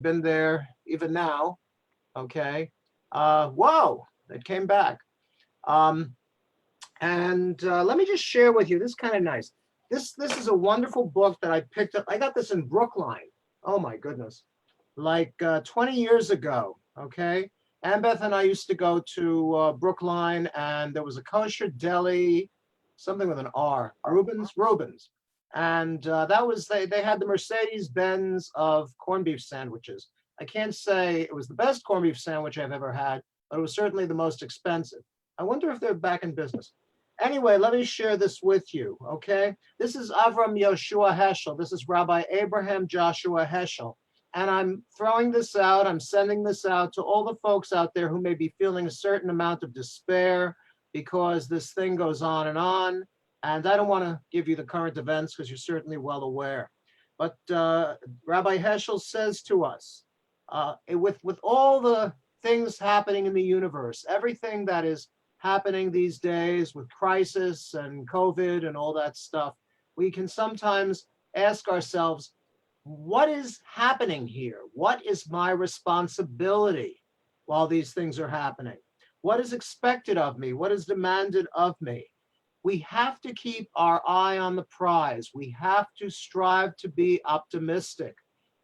been there even now. Okay. Whoa, it came back. Um, and let me just share with you. This is kind of nice. This is a wonderful book that I picked up. I got this in Brookline. Oh my goodness, like 20 years ago. Okay. Annabeth and I used to go to Brookline, and there was a kosher deli, something with an R, Rubens. And that was, they had the Mercedes Benz of corned beef sandwiches. I can't say it was the best corned beef sandwich I've ever had, but it was certainly the most expensive. I wonder if they're back in business. Anyway, let me share this with you, okay? This is Avram Yoshua Heschel. This is Rabbi Abraham Joshua Heschel. And I'm throwing this out, I'm sending this out to all the folks out there who may be feeling a certain amount of despair because this thing goes on. And I don't want to give you the current events because you're certainly well aware. But Rabbi Heschel says to us, with all the things happening in the universe, everything that is happening these days with crisis and COVID and all that stuff, we can sometimes ask ourselves, what is happening here? What is my responsibility while these things are happening? What is expected of me? What is demanded of me? We have to keep our eye on the prize. We have to strive to be optimistic.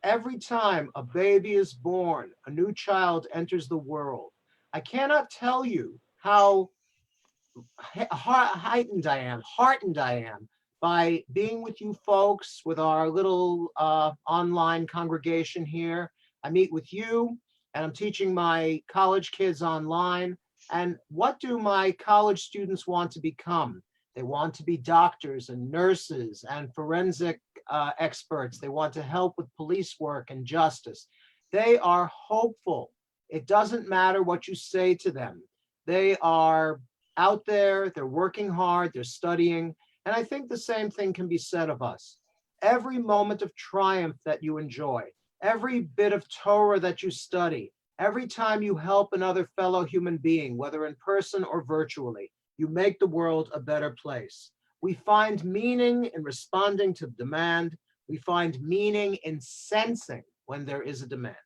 Every time a baby is born, a new child enters the world. I cannot tell you how heartened I am by being with you folks, with our little online congregation here. I meet with you, and I'm teaching my college kids online. And what do my college students want to become? They want to be doctors and nurses and forensic experts. They want to help with police work and justice. They are hopeful. It doesn't matter what you say to them. They are out there, they're working hard, they're studying. And I think the same thing can be said of us. Every moment of triumph that you enjoy, every bit of Torah that you study, every time you help another fellow human being, whether in person or virtually, you make the world a better place. We find meaning in responding to demand. We find meaning in sensing when there is a demand.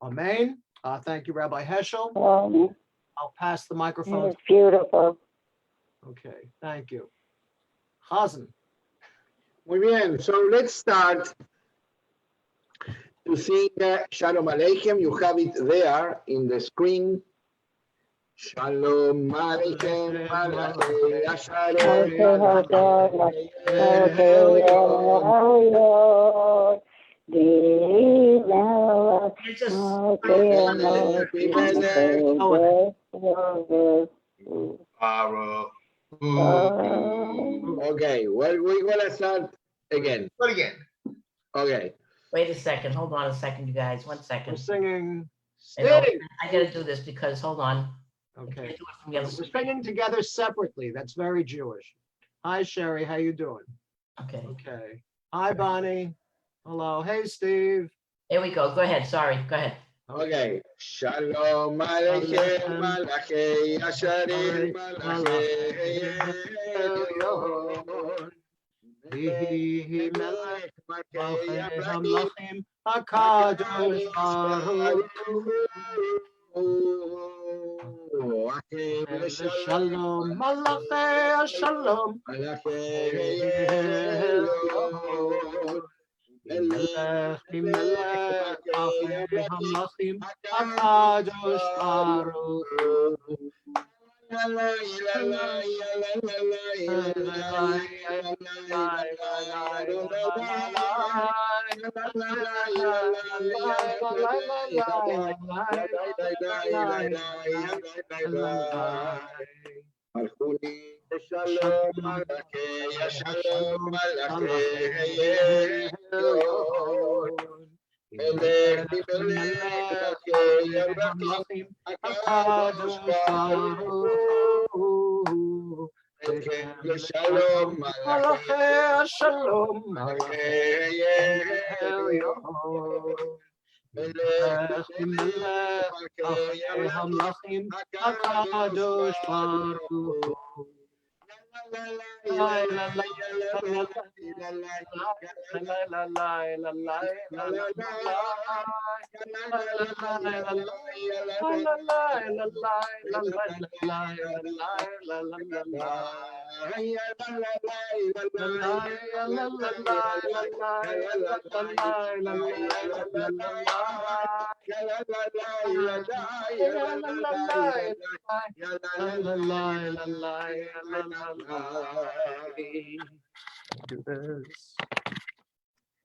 Amen. Thank you, Rabbi Heschel. I'll pass the microphone. It's beautiful. Okay, thank you. Hazen. Muy bien, so let's start to sing Shalom Aleichem. You have it there in the screen. Shalom Aleichem, Malachei Yasharei, Okay, well, we're gonna start again. Okay. Wait a second. Hold on a second, you guys. 1 second. We're singing. I gotta do this because, hold on. Okay. We're singing together separately. That's very Jewish. Hi, Sherry. How you doing? Okay. Okay. Hi, Bonnie. Hello. Hey, Steve. Here we go. Go ahead. Sorry. Go ahead. Okay. Shalom Aleichem, Malachei Yasharei, Malachei Elyon. Vihi Melech Malchei Hamlachim HaKadosh Baruch Hu. Shalom Malachei Shalom Malachei Elyon. Melech Malchei Hamlachim HaKadosh Baruch Hu. Shalom Malachei Shalom Malachei Melech Melech HaKadosh Baruch Hu. Shalom Malachei Shalom Malachei Elyon. Melech Melech HaKadosh Baruch Hu.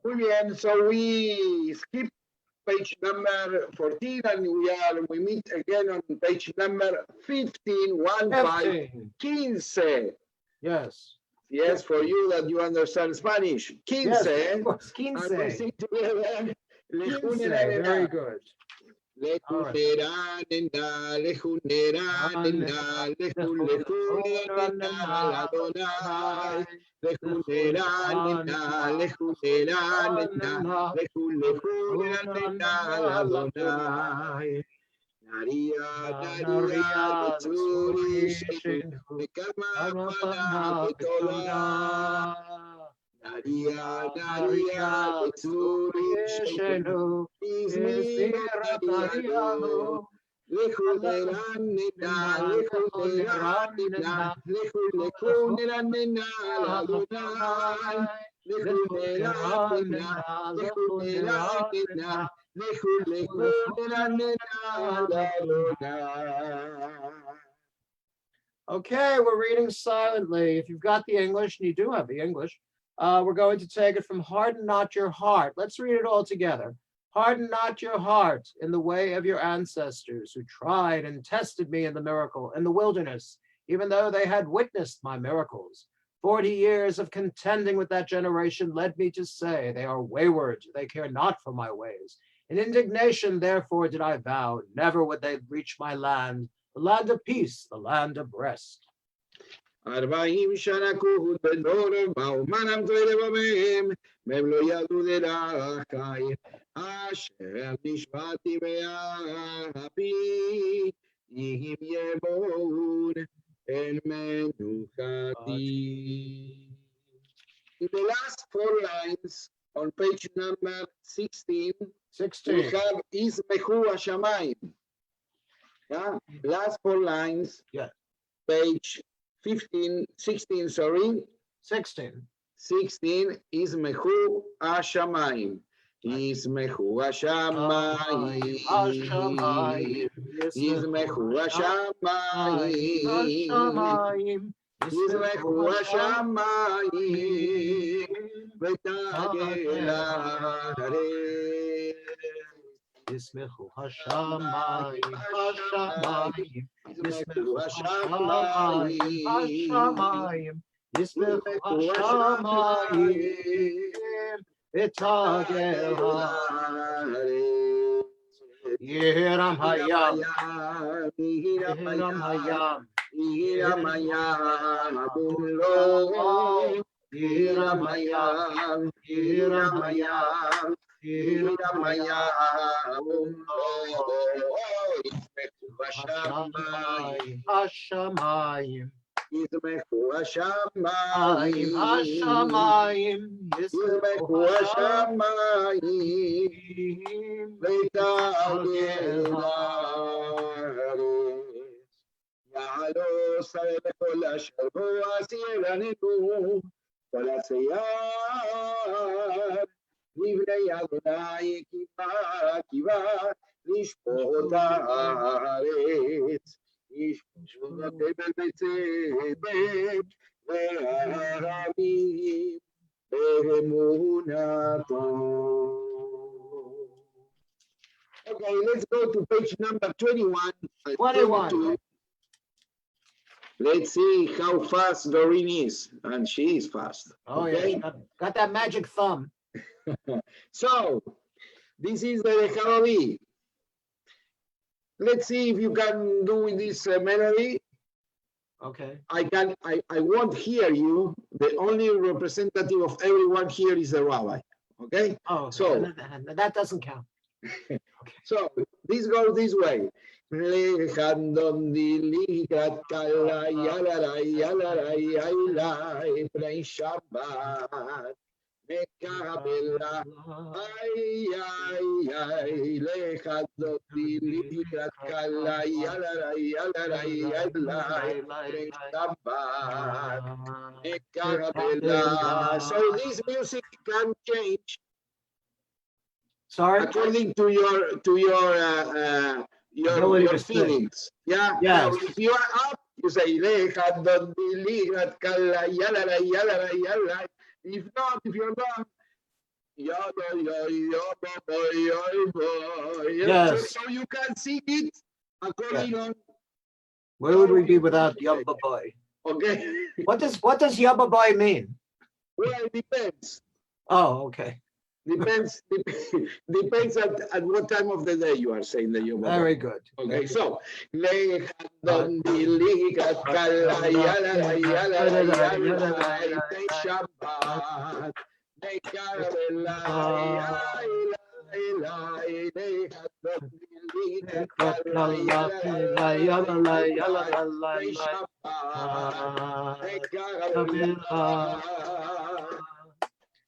Muy bien, so we skip page number 14 and we meet again on page number 15, 15. Yes. Yes, for you that you understand Spanish. 15. Yes, of course. And we 15. sing together. 15. Very good. Lejunera, nena, lejunera, nena, lejunera, nena, Adonai. Lejunera, nena, lejunera, nena, lejunera, nena, Adonai. Naria, naria, tsuri, shenu, kama pana, betola. Naria, naria, tsuri, shenu, izmira, naria. Lejunera, nena, lejunera, nena, lejunera, nena, Adonai. Lejunera, nena, lejunera, nena. Okay, we're reading silently. If you've got the English, and you do have the English, we're going to take it from harden not your heart. Let's read it all together. Harden not your heart in the way of your ancestors who tried and tested me in the miracle in the wilderness, even though they had witnessed my miracles. 40 years of contending with that generation led me to say, they are wayward, they care not for my ways. In indignation, therefore, did I vow, never would they reach my land, the land of peace, the land of rest. 40 שנה כהות בדור באומן תוירה בהם מהם לא ידעו דרכי אשר נשבעתי באפי יהים יבואון אל מנוחתי. In the last 4 lines on page number 16 we have ישמחו השמיים. Yeah, last 4 lines. Yeah. Page 16, sorry. 16. 16, ישמחו השמיים. ישמחו השמיים. ישמחו השמיים. ישמחו השמיים. ותגל הארץ. ישמחו השמיים, השמיים, ישמחו השמיים, ישמחו השמיים, ותגל הארץ. יהרם הים, יהרם הים, יהרם הים כולו, יהרם הים, יהרם הים. יהרם הים ישמחו השמיים, השמיים, ישמחו השמיים, השמיים, ישמחו השמיים, ותגל הארץ. יעלוס לכל אשר בו עשיירנו, כל השיער. לבני אדוני קיבה לשפוט הארץ, לשפוט תבל בצדק והרבים באמונתו. Okay, let's go to page number 21. 21. Let's see how fast Doreen is, and she is fast. Oh, okay? yeah, got that magic thumb. So, this is the Rechavi. Let's see if you can do with this melody. Okay. I won't hear you. The only representative of everyone here is the rabbi. Okay? Oh, so that doesn't count. So this goes this way. Lejandon diligat kala yala pray Shabbat mekabela ay lejandon diligat kala yala pray Shabbat mekabela. So this music can change. Sorry? According to your feelings. Yeah. Yes. So if you are up, you say Lejandon diligat kala yala. If not, if you're down, Yes. so you can sing it according on. Where would we be without Yabba Boy? Okay. What does Yabba Boy mean? Well, it depends. Oh, okay. Depends at what time of the day you are saying the Yom. Very good. Okay, so Lejandon diligat kala yala Shabbat mekabela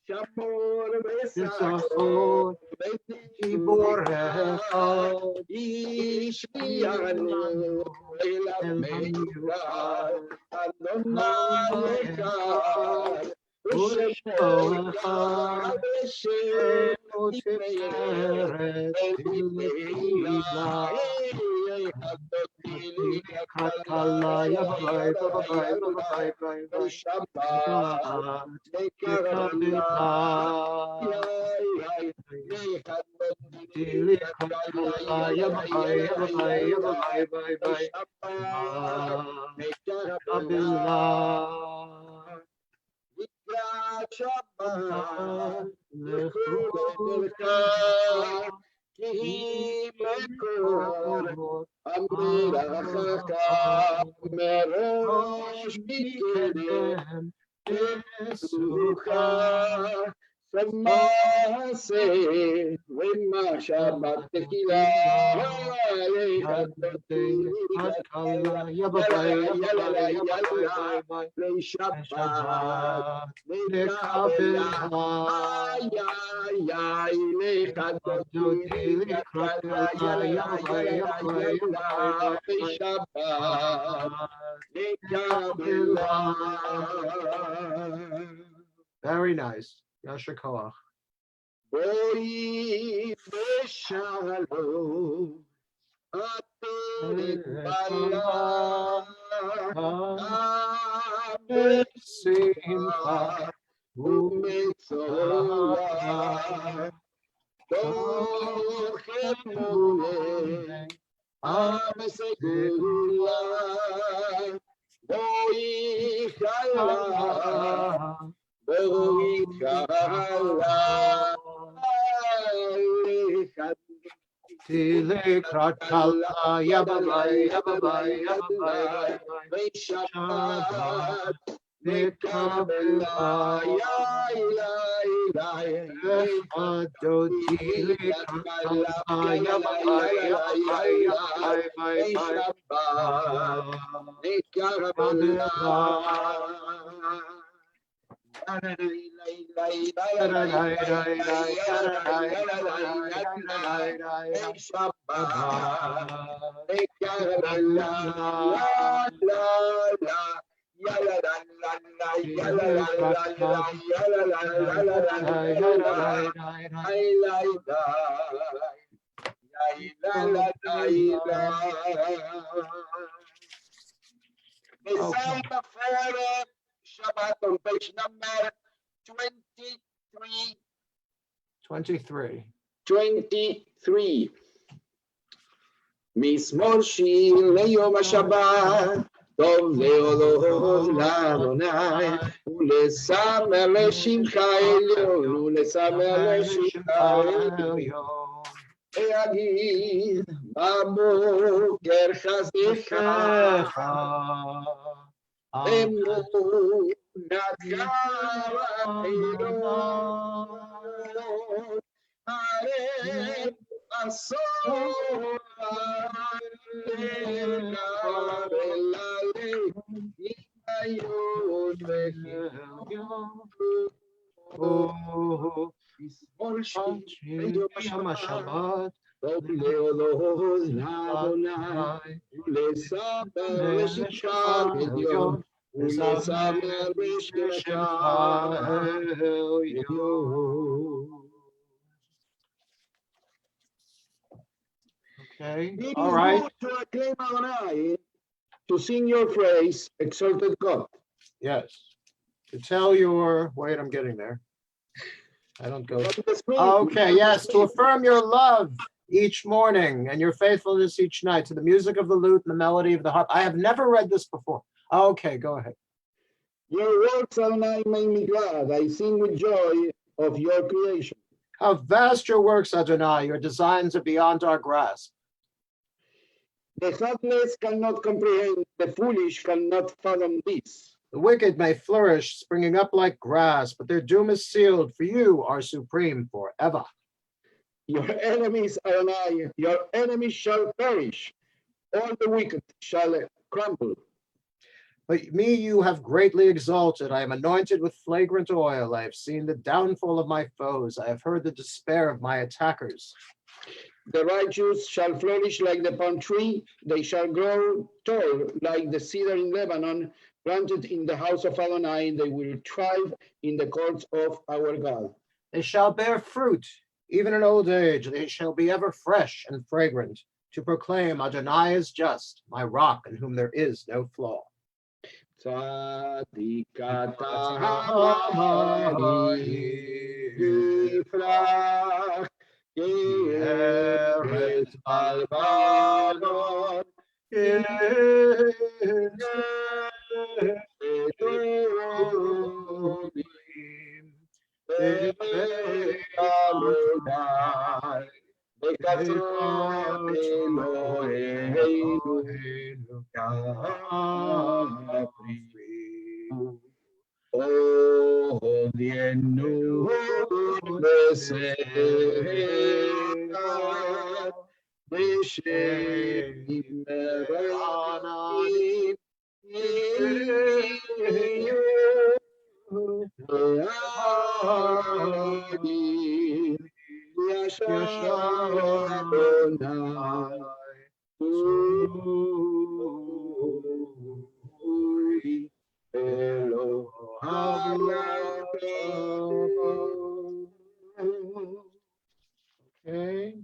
Shamor Besachor Tiborecha Ishmianu Elamecha Adonai Echad Ushemocha Beshem Merosh Mikedem Esucha Samase Vema Shabbat Tequila Very nice. Yasher Koach. Boi Beshalom Aterek Bala Besimcha Umetzora Tochemune Amesegula Boi Chala Boi Chala Tilekrat kala yababai Shabbat Mekabela Efado tilekrat kala yababai The same for Shabbat on page number 23. 23. Mismor shir leyom Shabbat tov leodot l'Adonai ulesamer l'shimcha elyon ulesamer l'shimcha elyon Eagid baboker chasecha emunat chava elyon arem Yom Shabbat. Okay, It all is right. good to acclaim Adonai, to sing your praise, exalted God. Yes. To tell your, wait, I'm getting there. I don't go. From the screen, Okay, from the yes, to screen. affirm your love each morning and your faithfulness each night to the music of the lute and the melody of the harp. I have never read this before. Okay, go ahead. Your works, Adonai, make me glad. I sing with joy of your creation. How vast your works, Adonai. Your designs are beyond our grasp. The heartless cannot comprehend, the foolish cannot fathom this. The wicked may flourish, springing up like grass, but their doom is sealed, for you are supreme forever. Your enemies, Adonai, your enemies shall perish. All the wicked shall crumble. But me you have greatly exalted. I am anointed with fragrant oil. I have seen the downfall of my foes. I have heard the despair of my attackers. The righteous shall flourish like the palm tree. They shall grow tall like the cedar in Lebanon, planted in the house of Adonai. They will thrive in the courts of our God. They shall bear fruit, even in old age. They shall be ever fresh and fragrant, to proclaim Adonai is just, my rock in whom there is no flaw. Okay,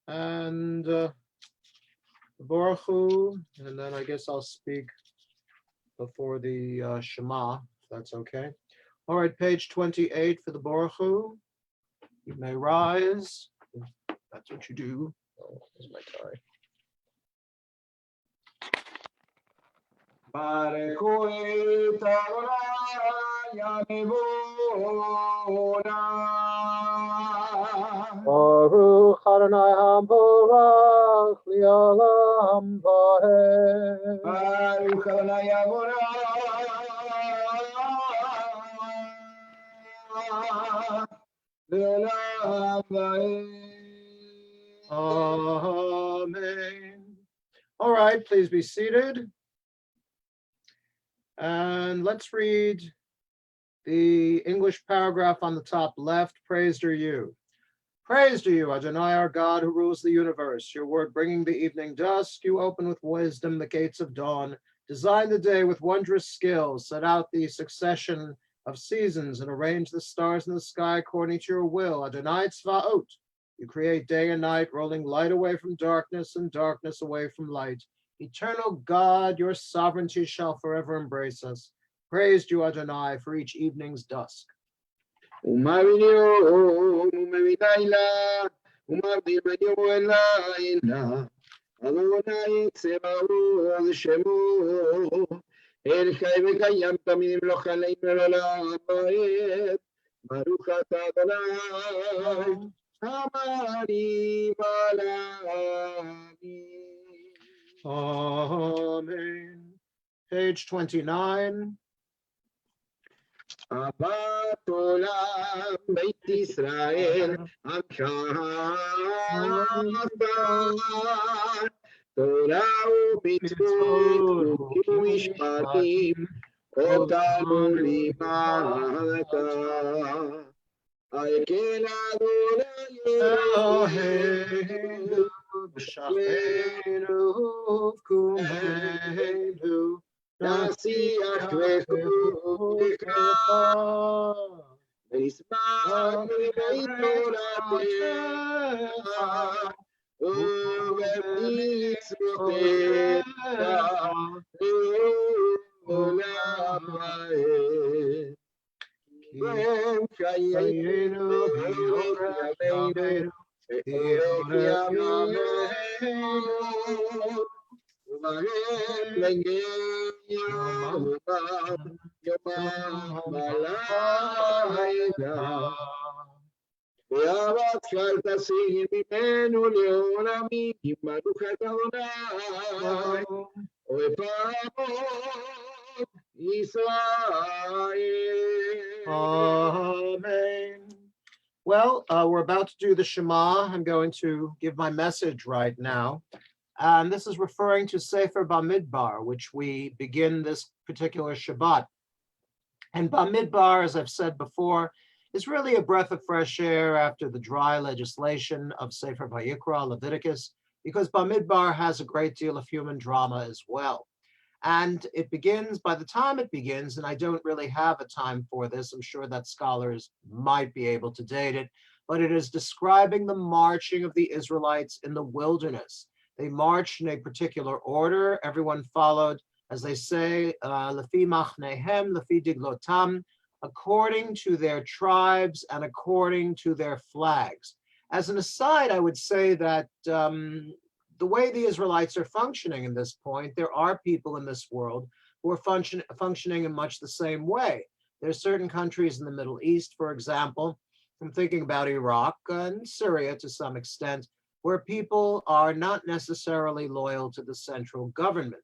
and Baruch Hu, and then I guess I'll speak before the Shema, if that's okay. All right, page 28 for the Baruch Hu. You may rise. That's what you do. Oh, here's my tie. Baruch et Adonai Yamevona. Baruch Adonai HaMorach Li'olam Vaed. Baruch Adonai Yamevona. Li'olam Vaed. Amen. All right, please be seated. And let's read the English paragraph on the top left. Praised are you. Praised are you, Adonai, our God, who rules the universe. Your word bringing the evening dusk, you open with wisdom the gates of dawn, design the day with wondrous skill, set out the succession of seasons, and arrange the stars in the sky according to your will. Adonai Tzvaot, you create day and night, rolling light away from darkness and darkness away from light. Eternal God, your sovereignty shall forever embrace us. Praised you, Adonai, for each evening's dusk. Adonai Tsebaot Shemo El Chai V'Kayam Tamim Lo Chaleim L'Olam Vaed Baruch Atah Adonai Hamarim Alamim. Amen. Page 29. אהבת עולם בית ישראל, עמך תורה ומצוות ומשפטים, אותנו לימדת. על כן אדוני Eloheinu, b'shachenu v'kumenu, נשיח לחוקך, ונשמח בבית תורתך, ובמצוותיך לעולם ועד. והם חיינו ואורך ימינו, ואורך ימינו, ובהם נגיע יומם ולילה. ואהבת חל תשיג ממנו לעולמים, כי מלוך אדוני, ופעמות ישראל. Amen. Well, we're about to do the Shema. I'm going to give my message right now. And this is referring to Sefer Bamidbar, which we begin this particular Shabbat. And Bamidbar, as I've said before, is really a breath of fresh air after the dry legislation of Sefer Vayikra, Leviticus, because Bamidbar has a great deal of human drama as well. And it begins, by the time it begins, and I don't really have a time for this, I'm sure that scholars might be able to date it, but it is describing the marching of the Israelites in the wilderness. They marched in a particular order. Everyone followed, as they say, lefi machnehem, lefi diglotam, according to their tribes and according to their flags. As an aside, I would say that the way the Israelites are functioning in this point, there are people in this world who are functioning in much the same way. There are certain countries in the Middle East, for example, I'm thinking about Iraq and Syria to some extent, where people are not necessarily loyal to the central government.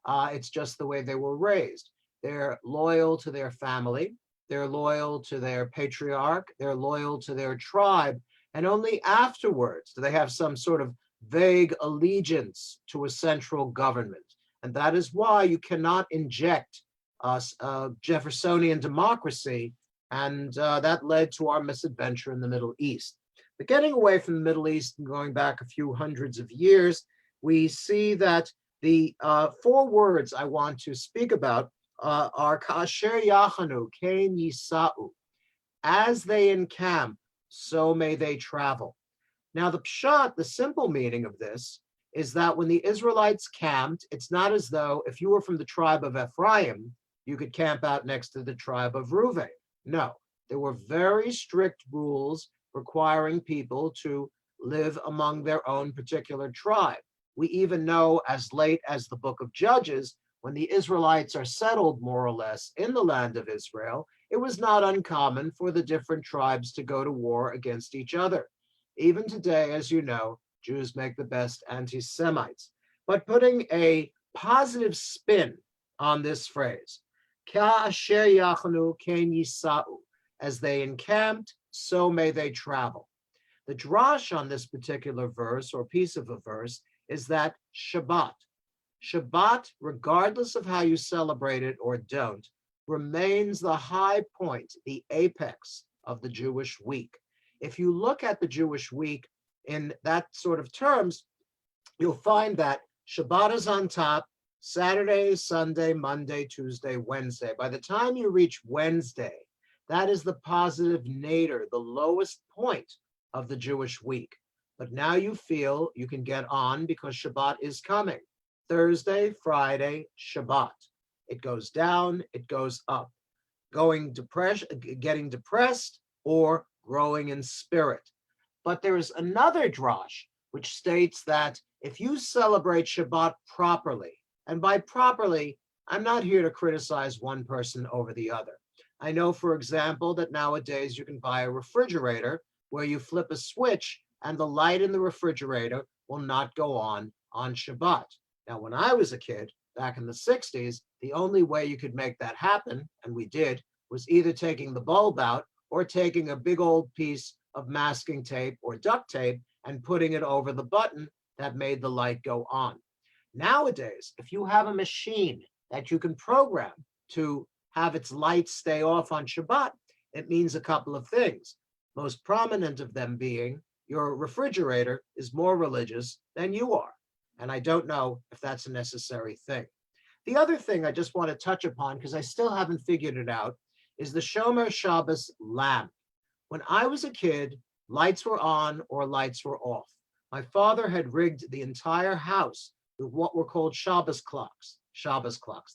It's just the way they were raised. They're loyal to their family, they're loyal to their patriarch, they're loyal to their tribe, and only afterwards do they have some sort of vague allegiance to a central government. And that is why you cannot inject Jeffersonian democracy, and that led to our misadventure in the Middle East. But getting away from the Middle East and going back a few hundreds of years, we see that the 4 words I want to speak about are Ka'asher Yachanu, Kain Yisa'u. As they encamp, so may they travel. Now, the pshat, the simple meaning of this, is that when the Israelites camped, it's not as though if you were from the tribe of Ephraim, you could camp out next to the tribe of Reuven. No, there were very strict rules requiring people to live among their own particular tribe. We even know as late as the book of Judges, when the Israelites are settled more or less in the land of Israel, it was not uncommon for the different tribes to go to war against each other. Even today, as you know, Jews make the best anti-Semites. But putting a positive spin on this phrase, Ka'asher yachanu ken yisa'u, as they encamped, so may they travel. The drash on this particular verse or piece of a verse is that Shabbat, regardless of how you celebrate it or don't, remains the high point, the apex of the Jewish week. If you look at the Jewish week in that sort of terms, you'll find that Shabbat is on top, Saturday, Sunday, Monday, Tuesday, Wednesday. By the time you reach Wednesday, that is the positive nadir, the lowest point of the Jewish week. But now you feel you can get on because Shabbat is coming. Thursday, Friday, Shabbat. It goes down, it goes up. Getting depressed, or growing in spirit. But there is another drash which states that if you celebrate Shabbat properly, and by properly, I'm not here to criticize one person over the other. I know, for example, that nowadays you can buy a refrigerator where you flip a switch and the light in the refrigerator will not go on Shabbat. Now, when I was a kid, back in the 60s, the only way you could make that happen, and we did, was either taking the bulb out or taking a big old piece of masking tape or duct tape and putting it over the button that made the light go on. Nowadays, if you have a machine that you can program to have its lights stay off on Shabbat, it means a couple of things. Most prominent of them being your refrigerator is more religious than you are. And I don't know if that's a necessary thing. The other thing I just want to touch upon, because I still haven't figured it out, is the Shomer Shabbos lamp. When I was a kid, lights were on or lights were off. My father had rigged the entire house with what were called Shabbos clocks.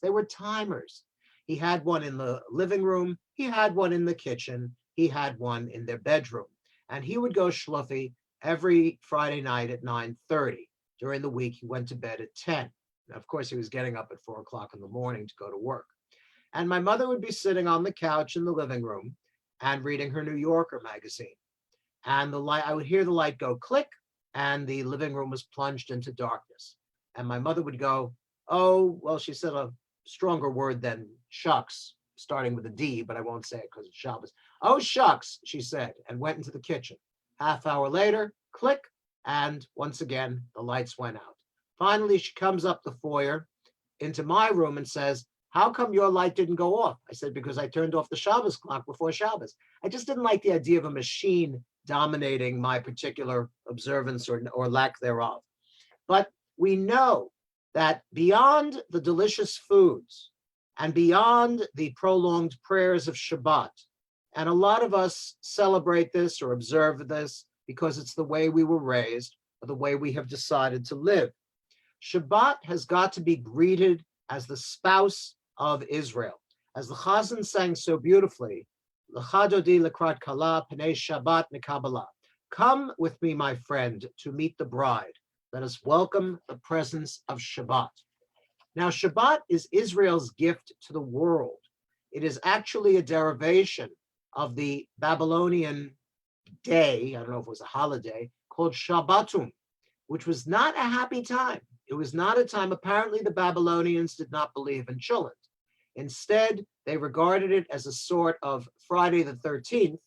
They were timers. He had one in the living room. He had one in the kitchen. He had one in their bedroom. And he would go shluffy every Friday night at 9:30. During the week, he went to bed at 10. Now, of course, he was getting up at 4 o'clock in the morning to go to work. And my mother would be sitting on the couch in the living room and reading her New Yorker magazine. And I would hear the light go click, and the living room was plunged into darkness. And my mother would go, oh, well, she said a stronger word than shucks, starting with a D, but I won't say it because it's Shabbos. Oh, shucks, she said, and went into the kitchen. Half hour later, click, and once again, the lights went out. Finally, she comes up the foyer into my room and says, how come your light didn't go off? I said, because I turned off the Shabbos clock before Shabbos. I just didn't like the idea of a machine dominating my particular observance or lack thereof. But we know that beyond the delicious foods and beyond the prolonged prayers of Shabbat, and a lot of us celebrate this or observe this because it's the way we were raised or the way we have decided to live. Shabbat has got to be greeted as the spouse of Israel. As the Chazan sang so beautifully, L'chadodi lekrat kala p'nei Shabbat nekabala. Come with me, my friend, to meet the bride. Let us welcome the presence of Shabbat. Now, Shabbat is Israel's gift to the world. It is actually a derivation of the Babylonian day, I don't know if it was a holiday, called Shabbatum, which was not a happy time. It was not a time, apparently the Babylonians did not believe in Chilent. Instead, they regarded it as a sort of Friday the 13th,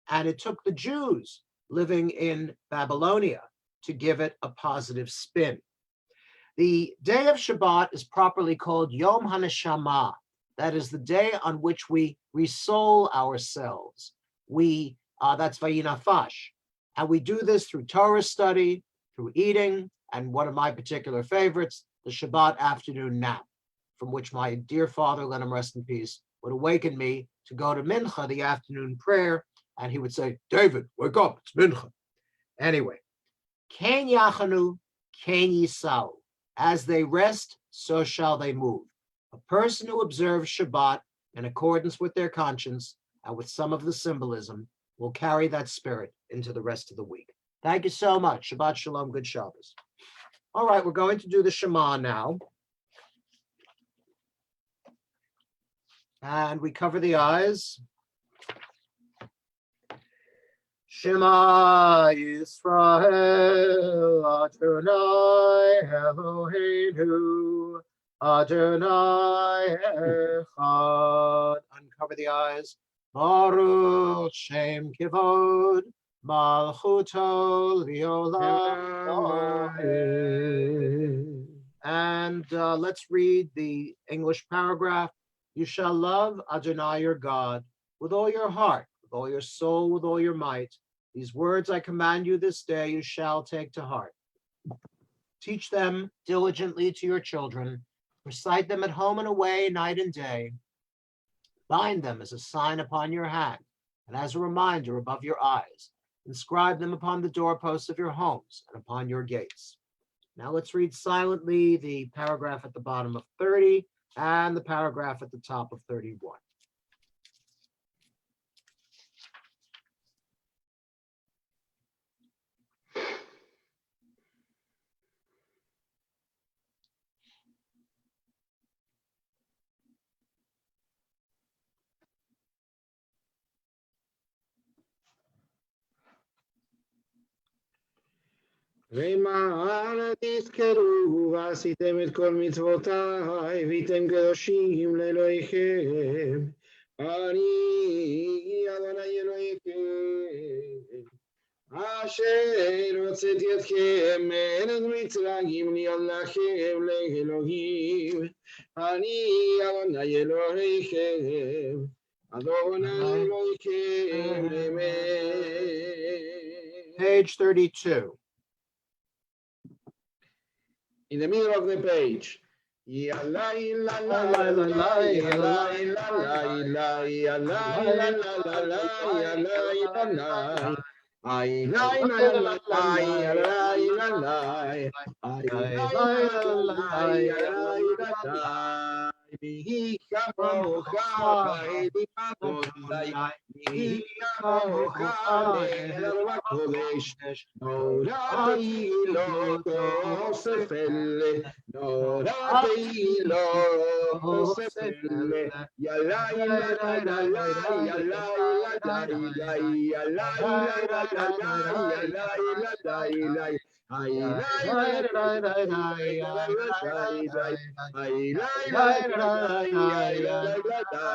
and it took the Jews living in Babylonia to give it a positive spin. The day of Shabbat is properly called Yom HaNeshama. That is the day on which we resoul ourselves. That's Vayinafash. And we do this through Torah study, through eating, and one of my particular favorites, the Shabbat afternoon nap, from which my dear father, let him rest in peace, would awaken me to go to Mincha, the afternoon prayer, and he would say, David, wake up, it's Mincha. Anyway, Ken Yachanu, Ken Yisau. As they rest, so shall they move. A person who observes Shabbat in accordance with their conscience and with some of the symbolism will carry that spirit into the rest of the week. Thank you so much. Shabbat Shalom, good Shabbos. All right, we're going to do the Shema now. And we cover the eyes. Shema Yisrael, Adonai Eloheinu, Adonai Echad. Uncover the eyes. Baruch Shem Kivod, Malchuto Liolam. And let's read the English paragraph. You shall love Adonai your God with all your heart, with all your soul, with all your might. These words I command you this day, you shall take to heart. Teach them diligently to your children. Recite them at home and away, night and day. Bind them as a sign upon your hand and as a reminder above your eyes. Inscribe them upon the doorposts of your homes and upon your gates. Now let's read silently the paragraph at the bottom of 30 and the paragraph at the top of 31. למען תזכרו ועשיתם את כל מצוותיי והייתם קדושים לאלוהיכם Ani Adonai Elohim Asher hotzeti etchem me'eretz Mitzrayim li'od lachem le'Elohim Ani Adonai Elohim Adonai Elohim Amen. Page 32. In the middle of the page. Yalai la la la la yalai la la yalai yalai la la la la yalai la la ay la la la la yalai la la ay la la la yalai la la mihi kamocha ba'edi adonai mihi kamocha le'el v'kodesh Norati lo sefelle, norati lo sefelle, yalai la la la la, yalai la la la, yalai la la la la, yalai la la la. Ay la la la la la ay la la la la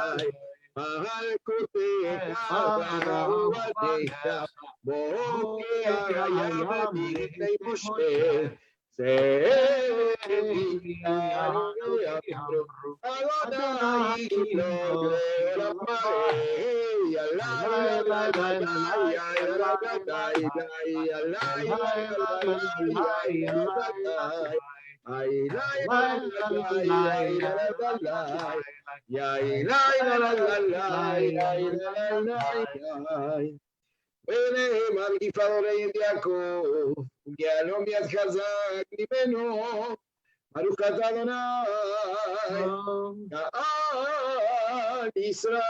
Mahal kotecha ba'ovadecha Bokeh hayam lifnei Moshe Zevi yamru Adonai lo le'olam ha'eh Yalai la la la yalai la la yalai la la la yalai la la ay la la la la la la Yai lai la la la la yai la la la ונאמר גפרור יעקב וגיהלום יד חזק ממנו ברוך אתה אדוני יעל ישראל.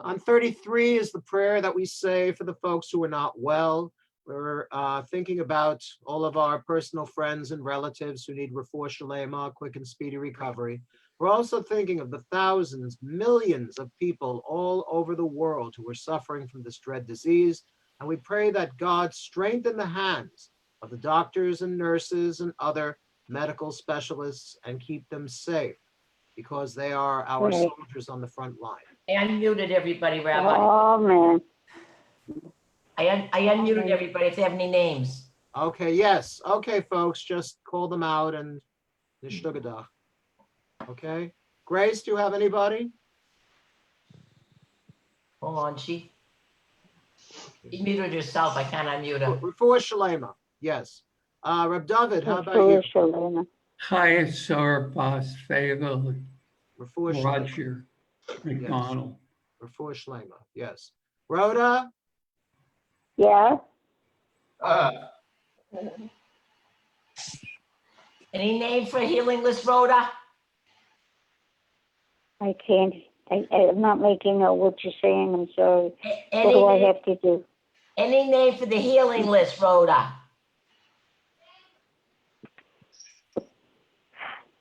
On 33 is the prayer that we say for the folks who are not well. We're thinking about all of our personal friends and relatives who need Refu'ahShelemah, quick and speedy recovery. We're also thinking of the thousands, millions of people all over the world who are suffering from this dread disease. And we pray that God strengthen the hands of the doctors and nurses and other medical specialists and keep them safe because they are our soldiers on the front line. I unmuted everybody, Rabbi. Oh, man. I unmuted everybody if they have any names. Okay, yes. Okay, folks, just call them out and nishtugadach. Okay. Grace, do you have anybody? Hold on, she muted herself. I can't unmute her. Refu'ahShelemah, yes. Reb David, how about you? Hi, it's our boss, favor, Refu'ahShelemah. Roger McDonald. Refu'ahShelemah, yes. Rhoda? Yeah. Any name for healing list, Rhoda? I can't. I'm not making out what you're saying. I'm sorry. Any What do I name, have to do? any name for the healing list, Rhoda?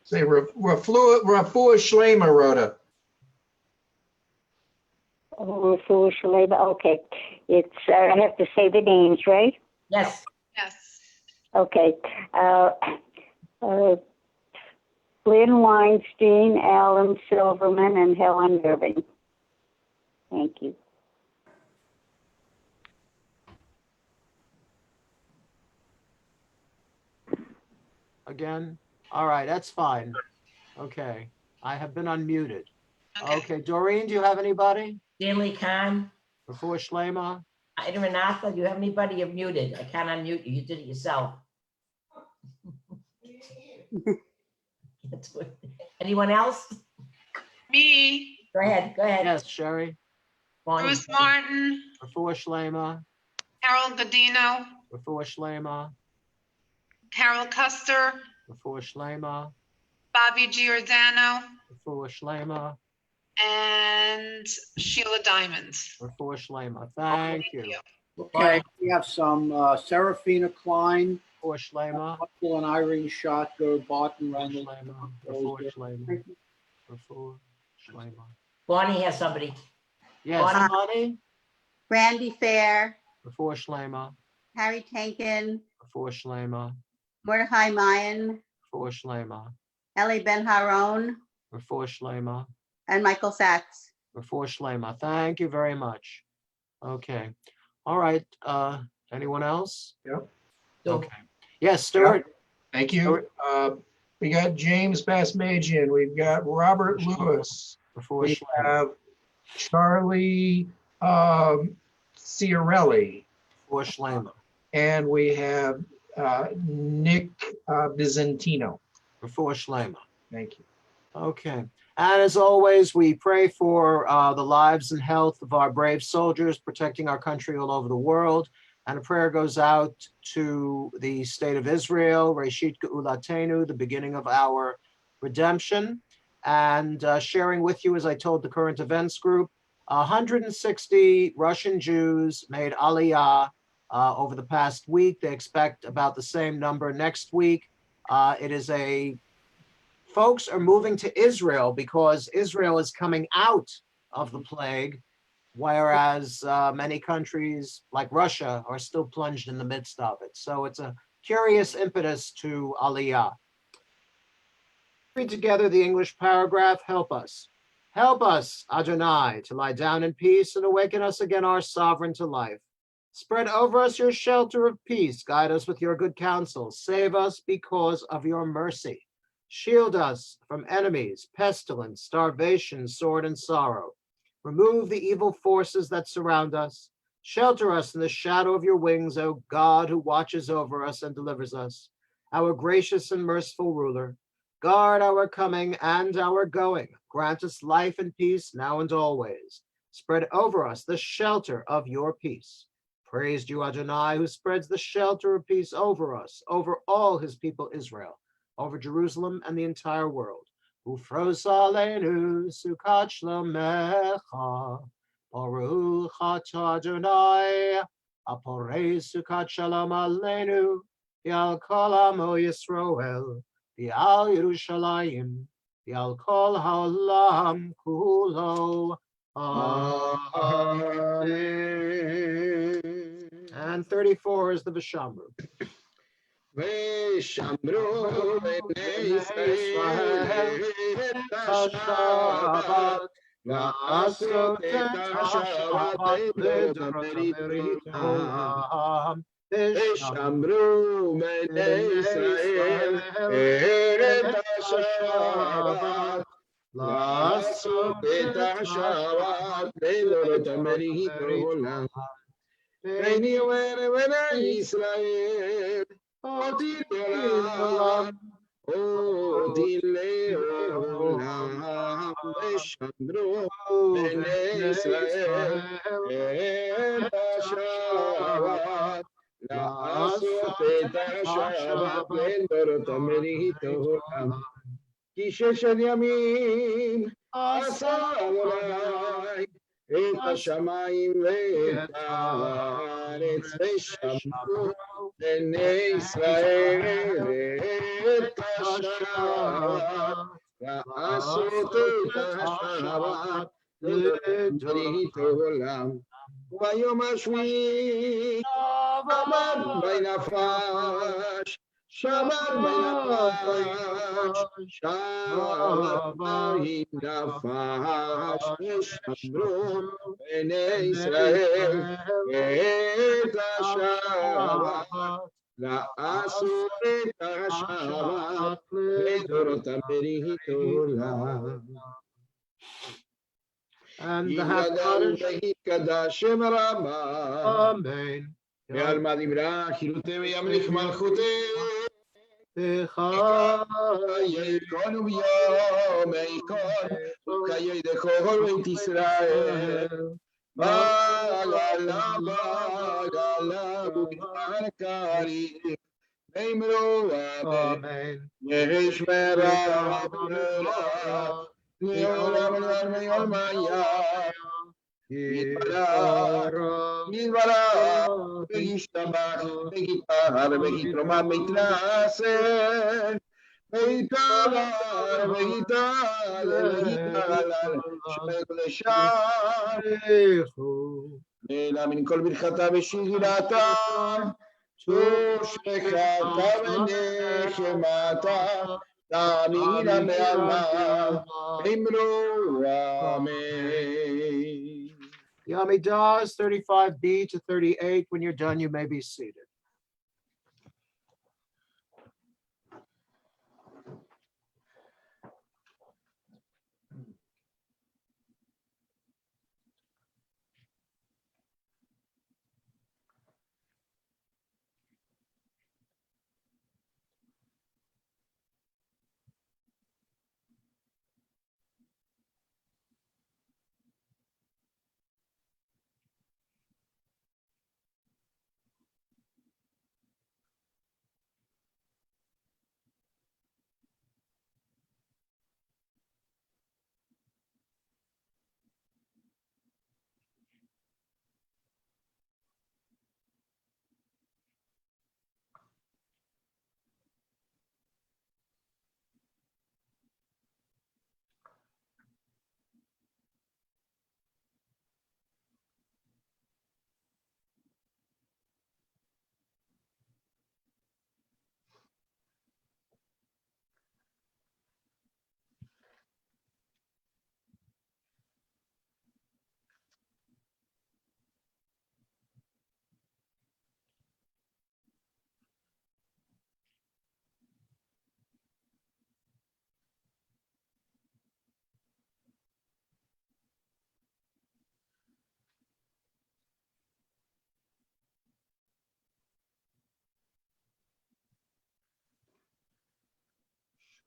Say Refu'ahShelemah, Rhoda. Refu'ahShelemah. Okay. It's. I have to say the names, right? Yes. Yes. Okay. Lynn Weinstein, Alan Silverman, and Helen Irving. Thank you. Again? All right, that's fine. Okay, I have been unmuted. Okay, Doreen, do you have anybody? Stanley Khan. Refu'ahShelemah? Ida Renatha, do you have anybody? You're muted. I can't unmute you. You did it yourself. Anyone else? Me. Go ahead. Go ahead. Yes, Sherry. Bonnie. Bruce Martin. Refu'ahShelemah? Harold Godino. Refu'ahShelemah? Carol Custer. Refu'ahShelemah? Bobby Giordano. Refu'ahShelemah? And Sheila Diamond. Refu'ahShelemah. Thank you. Okay, we have some Serafina Klein, Refu'ahShelemah? Michael and Irene Schotko, Barton Reynolds. Refu'ahShelemah? Refu'ahShelemah? Bonnie has somebody. Yes, Bonnie? Randy Fair, Refu'ahShelemah? Harry Tankin, Refu'ahShelemah? Mordechai Mayan, Refu'ahShelemah? Ellie Ben-Haron, Refu'ahShelemah. and Michael Sachs. Refu'ahShelemah. Thank you very much. Okay. All right. Anyone else? Yeah. Okay. Yes, Stuart. Thank you. We got James Basmajian. We've got Robert Lewis. We have Charlie Ciarelli. Refu'ahShelemah. And we have Nick Bizantino. Refu'ahShelemah. Thank you. Okay. And as always, we pray for the lives and health of our brave soldiers protecting our country all over the world. And a prayer goes out to the state of Israel, Reshit Ge'ulatenu, the beginning of our redemption. And sharing with you, as I told the current events group, 160 Russian Jews made Aliyah over the past week. They expect about the same number next week. Folks are moving to Israel because Israel is coming out of the plague, whereas many countries like Russia are still plunged in the midst of it. So it's a curious impetus to Aliyah. Read together the English paragraph. Help us, Adonai, to lie down in peace and awaken us again, our sovereign, to life. Spread over us your shelter of peace. Guide us with your good counsel. Save us because of your mercy. Shield us from enemies, pestilence, starvation, sword, and sorrow. Remove the evil forces that surround us. Shelter us in the shadow of your wings, O God, who watches over us and delivers us. Our gracious and merciful ruler, guard our coming and our going. Grant us life and peace now and always. Spread over us the shelter of your peace. Praised you, Adonai, who spreads the shelter of peace over us, over all his people Israel, over Jerusalem and the entire world. Ufros aleinu sukat shlomecha, baruch atah Adonai, aporei sukat shalom aleinu, v'al kol amo Yisrael, v'al Yerushalayim, v'al kol ha'olam kulo. Amen. And 34 is the Vishamru. ושמרו בני ישראל את השבת, לעשות את השבת לדורות עולם. ושמרו בני ישראל את השבת, לעשות את השבת לדורות עולם. בני ובני ישראל אותי לעולם, אותי לעולם, ושמרו בני ישראל את השבת, לעשות את השבת לדורות הברית העולם. כי 6 ימים עשה אדוני את השמיים ואת הארץ, ושמרו בני ישראל את השבת, לעשות את השבת לדורות עולם. ביום השביעי שבת וינפש, שבת וינפש, שבת וינפש, ושמרו בני ישראל את השבת, לעשות את השבת לדורות הברית עולם. And the Hakadosh. והתקדש שם רבה. Amen. ועלמא דיברה חילותי וימליך מלכותי. ויקון וביום יקון וכיד כל בית ישראל. בעגלה בעגלה וכבר קריב. ואמרו אמן. יש מרב לעולם. לעולם ולעולם ויום היה. יתברך וישתבח ויתפאר ויתרומם ויתנשא ויתהלל ויתהלל שמך לשם אלא מן כל ברכתה ושגרתה תושבחתה ונחמתה Amina me'alma. Imru amen. Yami Das, 35B to 38. When you're done, you may be seated.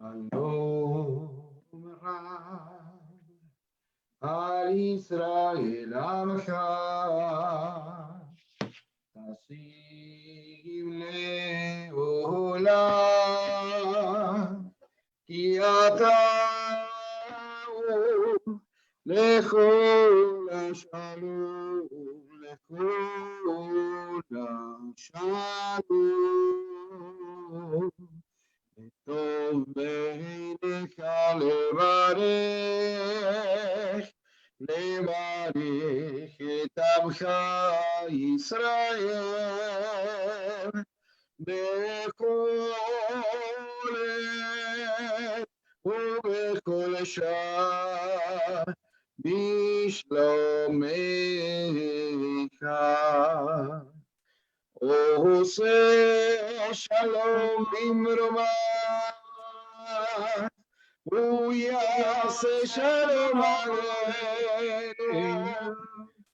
Shalom Rab al Israel Amcha Tasim le'olam ki ata lechol shalom lechol shalom טוב בעיניך לברך את עמך ישראל בכל עת ובכל שעה בשלומך. עושה שלום במרומיו, הוא יעשה שלום עלינו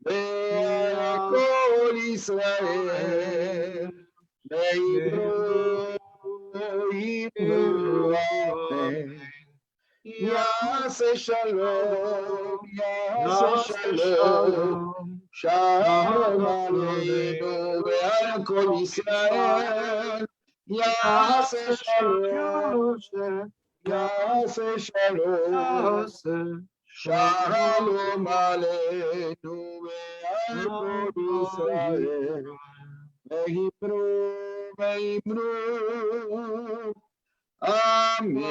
ועל כל ישראל, ויאמרו אמן. יעשה שלום, יעשה שלום, שלום עלינו ועל כל ישראל. יעשה שלום, יעשה שלום, שלום עלינו ועל כל ישראל. ויאמרו, ויאמרו Amen.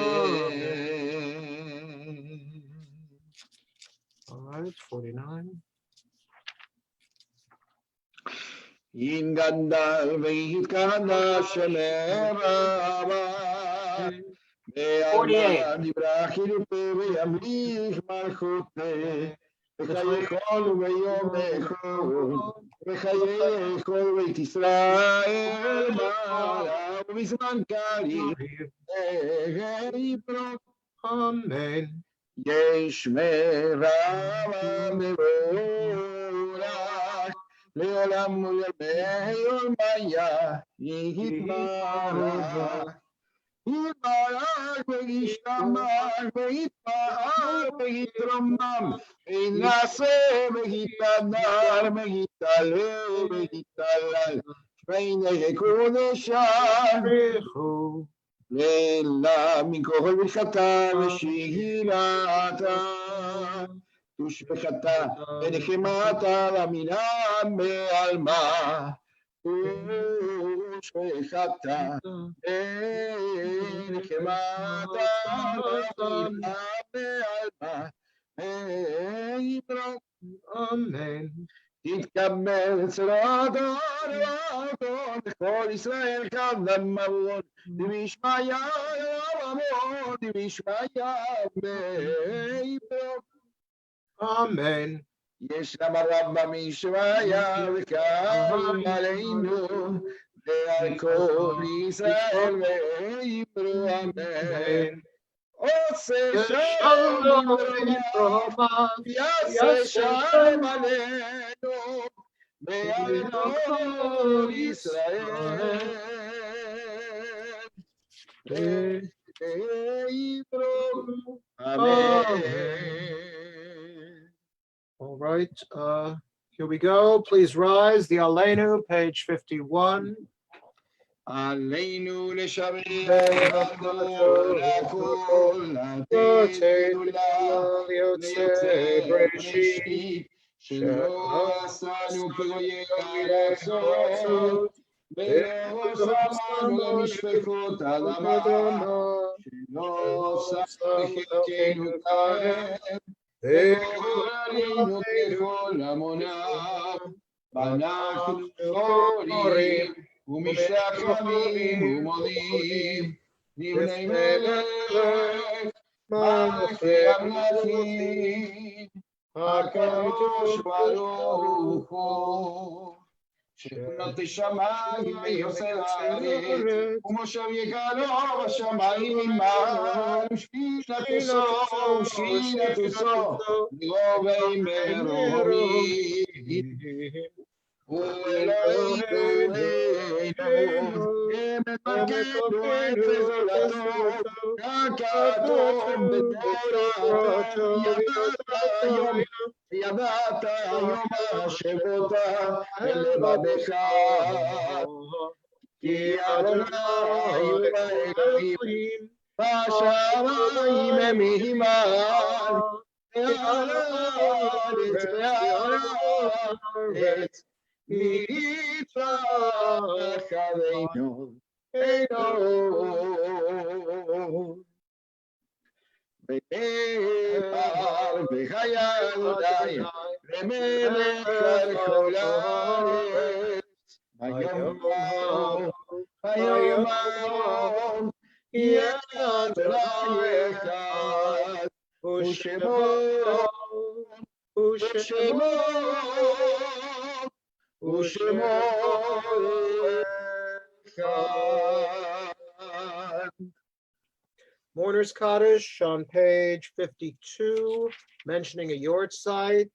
All right, 49. In Gandal Veitkana Shemerava. 48. Ibrahim Yamlich Malchote. V'chayechol v'yomechol. V'chayechol v'et Yisrael ma'ala v'zman karim. Amen. יש מרבה מבורך לעולם ולעולמי עולמיה יתברך. יתברך וישתבח ויתפאר ויתרומם וינשא ויתהדר ויתעלה ויתהלל שמי קודשה לילה מכל ברכתה ושהילתה ושבחתה ונחמתה למינם בעלמה ושבחתה ונחמתה למינם בעלמה. Amen. תתקבל צרות הרעתו לכל ישראל כאן למבון ומשמעיה Amon Mishmaya Meibro. Amen. יש למה רבא מישמעיה וקיים עלינו ועל כל ישראל ויברו אמן. עושה שלום במרומיו, יעשה שלום עלינו ועל כל ישראל ויברו אמן. All right, here we go. Please rise. The Aleinu, page 51. עלינו לשמר הכל הכל לתת גדולה ליוצא בראשית שלא עשנו כגויי הארצות ולא שמענו למשפחות האדמה שלא שמנו לחלקנו כהם וגורלנו ככל המונם ואנחנו חורים ומשתחווים ומודים לבני מלך מלכי המלכים הקדוש ברוך הוא שבנות השמיים ויוסד הארץ ומושב יקרו בשמיים עמם ושכינתו ושכינתו גובי מרומים ואלוהינו כמפקדנו את עזרתו ככתוב בתורתו ידעת יום השבותה אל לבבך כי אדוני הוא האלוהים בשמיים המימן ועל הארץ נצרח עלינו אינו ונאמר בחיי למלך על כל הארץ היום יהיה אדוני אחד ושמו Mourner's Kaddish on page 52, mentioning a yortzeit.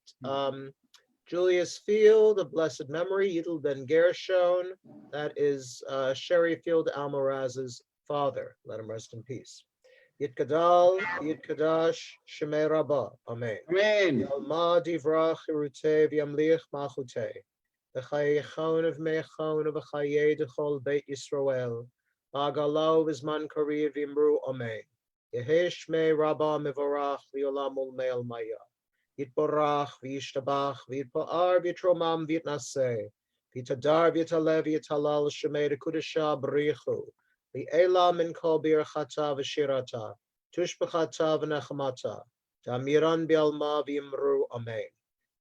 Julius Field, of blessed memory, Yidel ben Gershon, that is Sherry Field Almaraz's father. Let him rest in peace. Yitkadal, Yitkadash, Shemei Rabbah. Amen. Amen. Yalma divrach irutei v'yamlich machutei. V'chayechon v'mechon v'chayei d'chol beit Yisrael. V'agalo v'zman kariv v'imru Amen. Yehi Shmei Rabbah mivorach v'yolam ulmei almaya. Yitborach v'yishtabach v'yitpa'ar v'yitromam v'yitnaseh. V'yitadar v'yitalev v'yitalal Shemei d'kudesha b'richu. V'ela min kol birchata v'shirata. Tushbechata v'nechamata. Ta'miran bi'alma v'yimru Amen.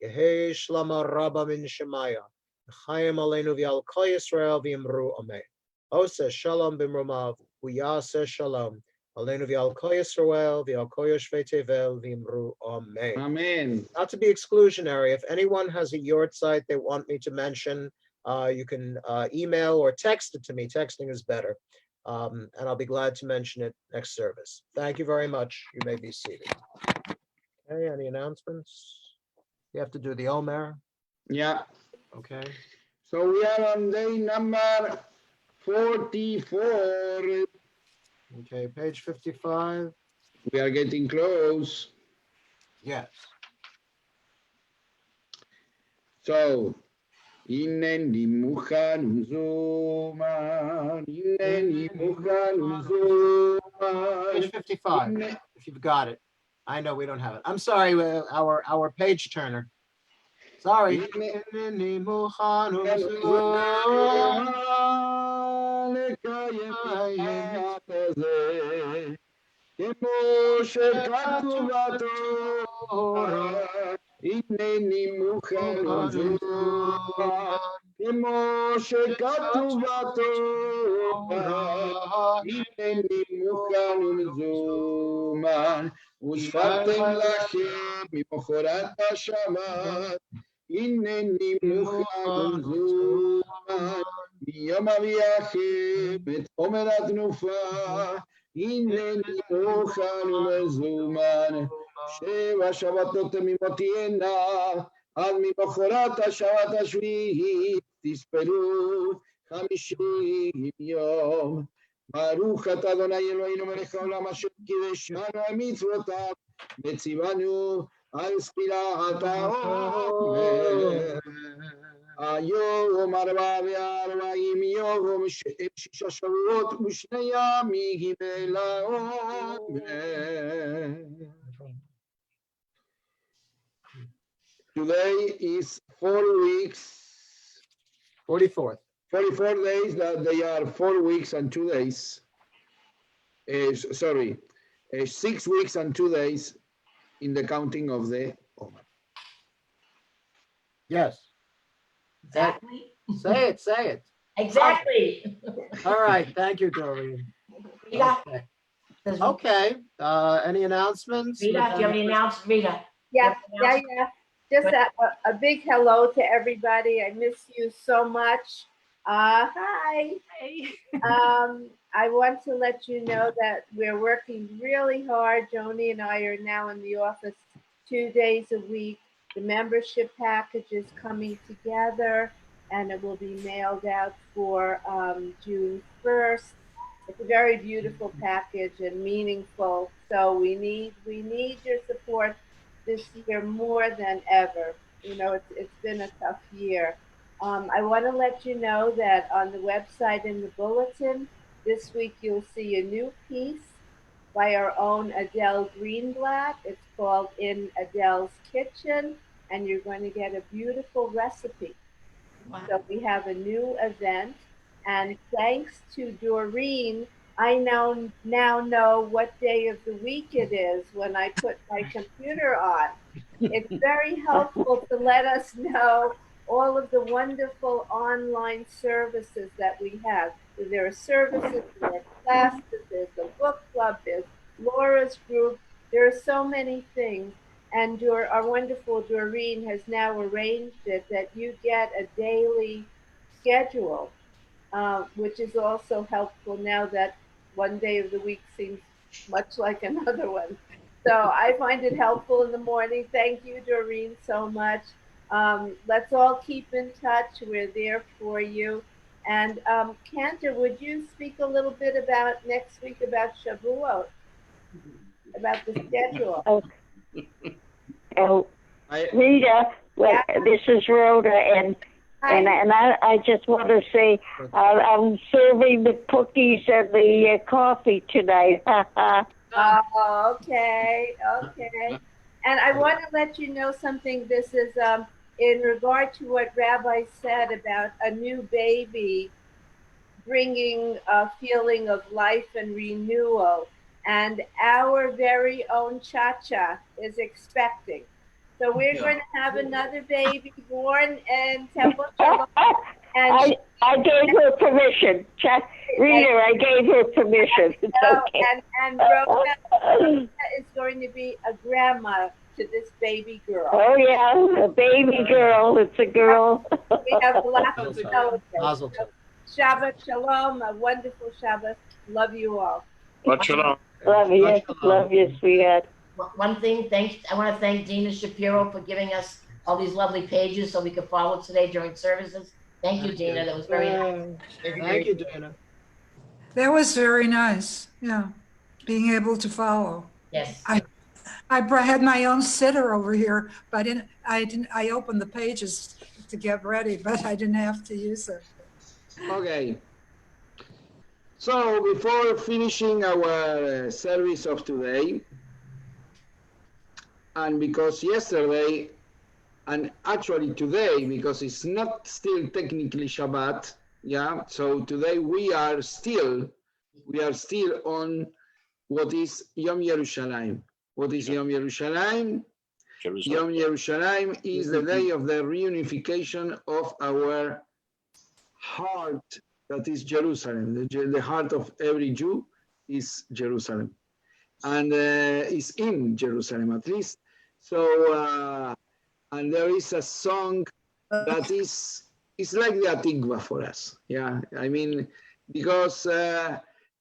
Yehi shlama Rabbah min Shemaya. V'chayim aleinu v'yal kol Yisrael v'yimru Amen. Ose Sholom b'mromav v'yaseh Shalom. Aleinu v'yal kol Yisrael v'yal kol yoshvei tevel v'yimru Amen. Amen. Not to be exclusionary, if anyone has a yortzeit they want me to mention, you can email or text it to me. Texting is better. And I'll be glad to mention it next service. Thank you very much. You may be seated. Okay, any announcements? You have to do the Omer. Yeah. Okay. So we are on day number 44. Okay, page 55. We are getting close. Yes. So, Inneni mukhan zuman, inneni mukhan zuman. Page 55, if you've got it. I know we don't have it. I'm sorry, our page turner. Sorry. Inneni mukhan zuman. כמו שכתוב בתורה, הנני מוכן ומזומן, כמו שכתוב בתורה, הנני מוכן ומזומן, ושפכתם לכם ממחרת השבת, הנני מוכן ומזומן, מיום אביאכם את עומר התנופה, הנני מוכן ומזומן, 7 שבתות תמימות תהיינה, עד ממחרת השבת השביעית תספרו 50 יום. ברוך אתה אדוני אלוהינו מלך העולם אשר קידשנו על מצוותיו וציוונו על ספילת העומר. היום 44 יום 6 שבועות ו2 ימים לעומר. Today is 4 weeks. 44th. 44 days, that they are 4 weeks and 2 days. 6 weeks and 2 days in the counting of the Omer. Yes. Exactly. Say it. Exactly. All right. Thank you, Doreen. Rita, Okay. Any announcements? Rita, do you have any announcements? Rita? Yeah. Just a big hello to everybody. I miss you so much. Hi. I want to let you know that we're working really hard. Joni and I are now in the office 2 days a week. The membership package is coming together and it will be mailed out for June 1st. It's a very beautiful package and meaningful. So we need your support this year more than ever. You know, it's been a tough year. I want to let you know that on the website in the bulletin, this week you'll see a new piece by our own Adele Greenblatt. It's called In Adele's Kitchen, and you're going to get a beautiful recipe. Wow. So we have a new event, and thanks to Doreen, I now know what day of the week it is when I put my computer on. It's very helpful to let us know all of the wonderful online services that we have. There are services, there are classes, there's a book club, there's Laura's group. There are so many things. And our wonderful Doreen has now arranged it that you get a daily schedule, which is also helpful now that one day of the week seems much like another one. So I find it helpful in the morning. Thank you, Doreen, so much. Let's all keep in touch. We're there for you. And Cantor, would you speak a little bit about next week about Shavuot, about the schedule? Rita, well, this is Rhoda, and I just want to say I'm serving the cookies and the coffee tonight. Oh, okay. And I want to let you know something. This is in regard to what Rabbi said about a new baby bringing a feeling of life and renewal. And our very own Cha-Cha is expecting. So we're going to have another baby born in Temple Shalom. And I gave her permission. Rita, I gave her permission. It's okay. And Rhoda is going to be a grandma to this baby girl. Oh, yeah, a baby girl. It's a girl. We have lots of celebrations. Shabbat Shalom, a wonderful Shabbat. Love you all. Shabbat Shalom. Love you, sweetheart. One thing, I want to thank Dina Shapiro for giving us all these lovely pages so we could follow today during services. Thank you, Dina. That was very nice. Thank you, Dina. That was very nice. Yeah, being able to follow. Yes. I had my own sitter over here, but I opened the pages to get ready, but I didn't have to use it. Okay. So before finishing our service of today, and because yesterday, and actually today, because it's not still technically Shabbat, yeah. So today we are still on what is Yom Yerushalayim. What is Yom Yerushalayim? Yom Yerushalayim is the day of the reunification of our heart that is Jerusalem. The heart of every Jew is Jerusalem, and is in Jerusalem at least. So, and there is a song that is like the Atikva for us. Yeah, I mean, because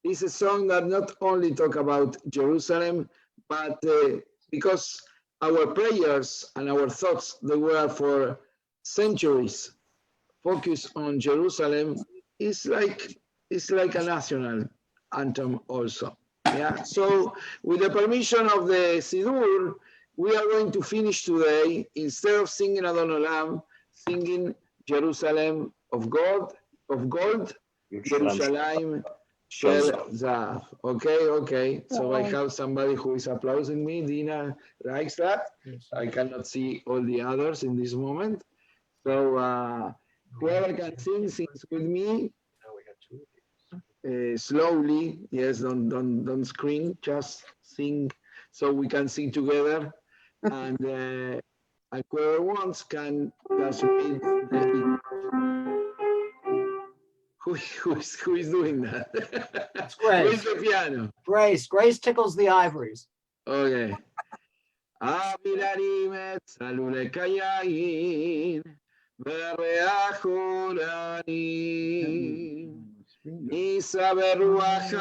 it's a song that not only talk about Jerusalem, but because our prayers and our thoughts, they were for centuries focused on Jerusalem, is like a national anthem also. Yeah. So with the permission of the Sidur, we are going to finish today, instead of singing Adon Olam, singing Jerusalem of gold, Jerusalem Shel Zahav. Okay. So I have somebody who is applauding me. Dina likes that. I cannot see all the others in this moment. So whoever can sing, sings with me. Slowly, yes, don't scream, just sing so we can sing together. And whoever wants can just read who is doing that? That's Grace. Who is the piano? Grace tickles the ivories. Okay. Avilarim et salule kayayin ve'reach uranim Nisa beruach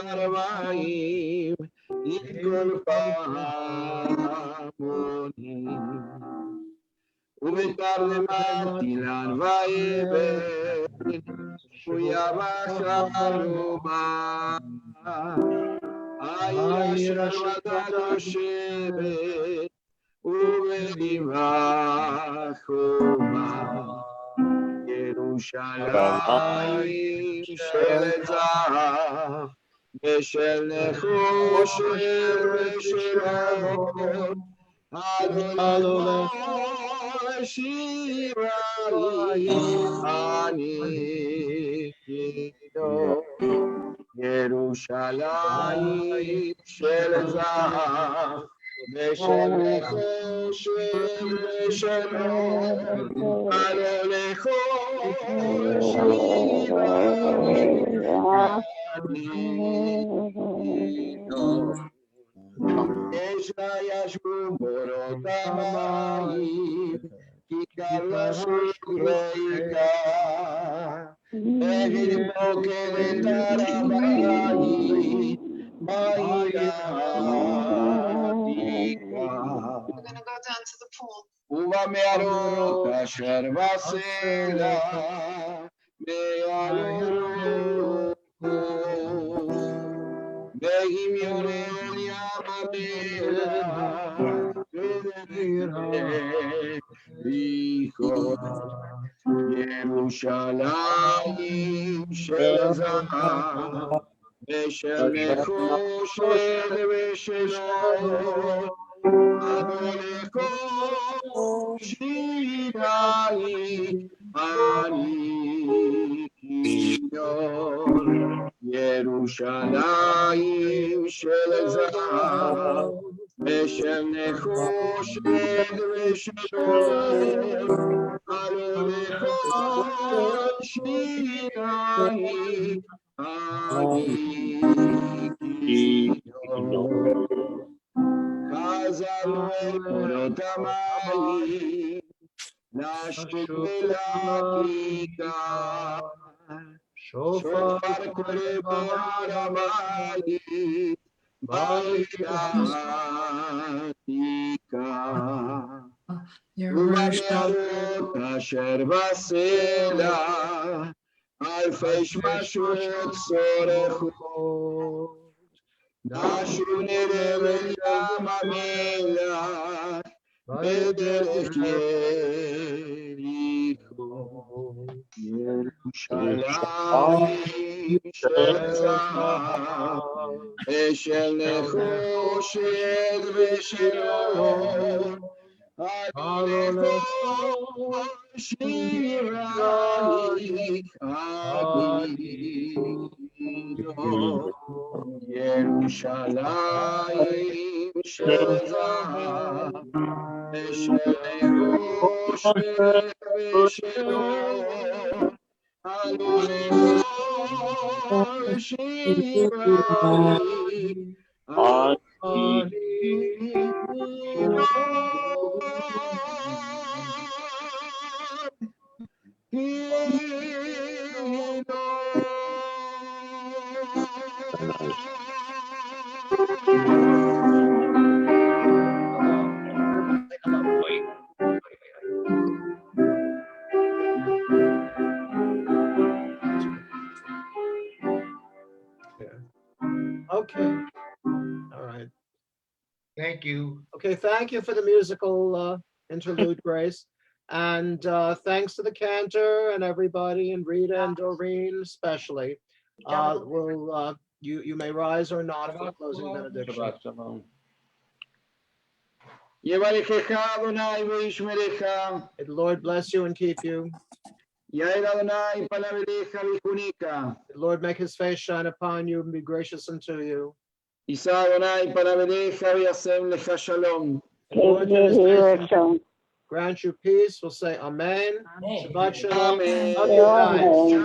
harbaim Yikol pamonim Ubetar de matilan va'eben Uyabach haruma Ayir asher yoshevet Ubedivach homa Yerushalayim shel zahav V'shel nechoshet v'shel or Adonai Shirayim ani kino Yerushalayim shel zahav V'shel nechoshet v'shel or Adonai יש ישבו בורות המים, כיכר לשוק ריקה, והיא פוקדת הרבנית, בעיר העתיקה. ובמערות אשר בסלע, מעלו בהמיון ים המלח, ריחות ירושלים של זהב, ושל נחושת ושל אור, אדונכו שיראי אני כיור. ירושלים של זהב ושל נחושת ושל אור, אדונכו שיראי אני כיור. חזרנו אל בורות המים, לשוק ולכיכר, שופר קורא בהר הבית, בעיר העתיקה. ובמערות אשר בסלע, אלפי שמשות צורחות, נשו נראה לים המלח, בדרך יריחו. ירושלים של זהב ושל נחושת ושל אור, אדונכו שיראי אני כיור. ירושלים של זהב ושל נחושת ושל אור, Alelo Shivai. Okay. All right. Thank you. Okay, thank you for the musical interlude, Grace. And thanks to the cantor and everybody, and Rita and Doreen especially. You may rise or not for the closing benediction. יברכך אדוני וישמרך. May the Lord bless you and keep you. יאיר אדוני פניו אליך ויחונך. May the Lord make his face shine upon you and be gracious unto you. יישא אדוני פניו אליך וישם לך שלום. The Lord turn his face and grant you peace. We'll say Amen. Shabbat Shalom. Amen. Love you guys.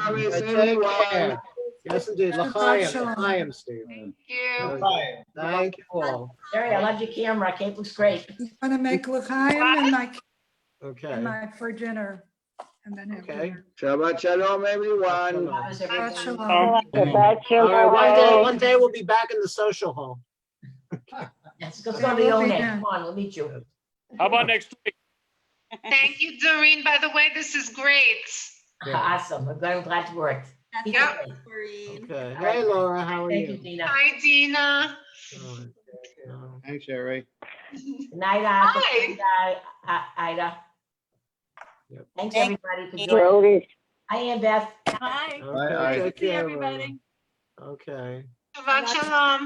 Shabbos, Take everyone. care. Yes, indeed. L'chaim. L'chaim, Steve. Thank you. Thank you all. Jerry, I love your camera. It looks great. I'm gonna make l'chaim Okay. for dinner. And then have Okay. dinner. Shabbat Shalom, everyone. Shabbat shalom. All right. One day we'll be back in the social hall. Let's go to the One. Come on, we'll meet you. How about next week? Thank you, Doreen. By the way, this is great. Awesome. I'm glad it worked. Keep Yep. it going. Okay. Hey, Laura, how are Thank you, you? Dina. Hi, Dina. Thanks, Sherry. Good night, Ida. Yep. Thanks, everybody, for joining. Hi, Ann Beth. Hi. Okay, take care, everybody. Okay. Shabbat Shalom.